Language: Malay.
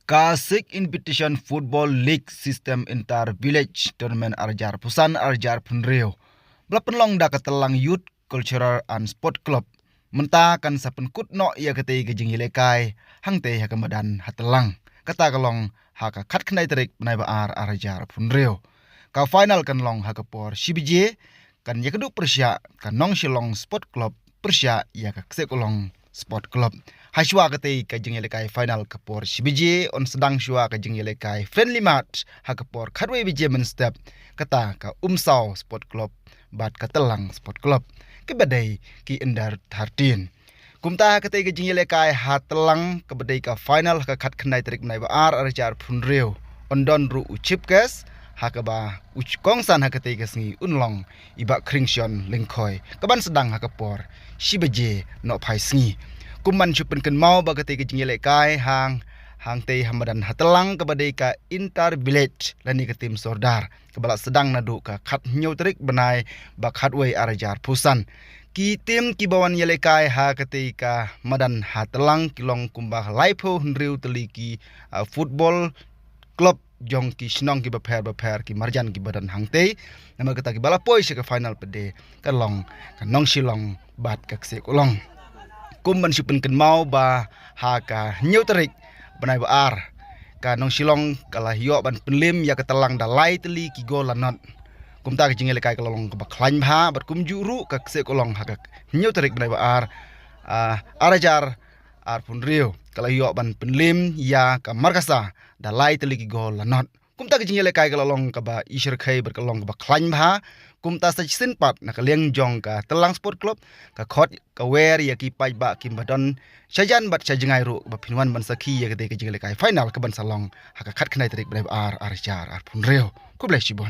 Kasik Invitation Football League System Inter Village Tournament Arjar Pusan Arjar Punrio. Belapenlong da Katelang Youth Cultural and Sport Club. Menta kan sapen kutno ia kete gejing ilekai hangte ha kemadan hatelang. Kata kalong ha ka khat khnai terik nai ba Arjar Punrio. Ka final kan long ha kapor CBJ kan yakadu Persya kan nong Shillong Sport Club Persya ia ka Sekolong Sport Club. Haswa kate ka jingelekai final kapor CBJ on sedang shua ka jingelekai friendly match ha kapor khatwe BJ men step kata ka Umsau Sport Club bat Katelang Sport Club ke badai ki Indar Thartin kumta kate ka jingelekai ha telang ke badai ka final ka khat khnai trik nai ba Arjar Punrio ondon ru uchipkes ha ka ba uch kongsan ha kate ka sngi unlong iba kringsion lingkhoi kaban sedang ha kapor CBJ no phai sngi kuman chupen kan mau bagate ke jingelekai hang te hamadan hatelang kabadai ka Inter Village lani ke tim Sordar kebala sedang nadu ka khat nyotrik benai ba khatwei Arjar Pusan ki tim ki bawan yelekai ha kate ka madan hatelang kilong kumbah laipo hnriu teliki football club jong ki snong ki baper ki marjan ki badan hangte nama kata ki bala poi se ke final pede kalong kanong Shillong bat ka Sekolong kumban sipen kan mau ba ha ka nyutrik banai ba ka nong Shillong kala hiyo ban penlim ya Katelang da lai teli ki gol lanot kumta ke jingele kai kalong ka baklain ba bat kum juru ka Sekolong ha ka nyutrik banai ba Arjar Punrio kala hiyo ban penlim ya ka markasa da lai teli ki gol lanot kumta ke jingele kai kalong ka ba isher khai ber kalong ka baklain ba kumta sa sin pat na kaleng jong ka Telang Sport Club ka khot ka wer ya ki pai ba ki badon sajan bat sajengai ru ba pinwan ban sakhi ya ke jingele kai final ka ban salong ha ka khat khnai trik bai Arjar Punrio ku bless you bon.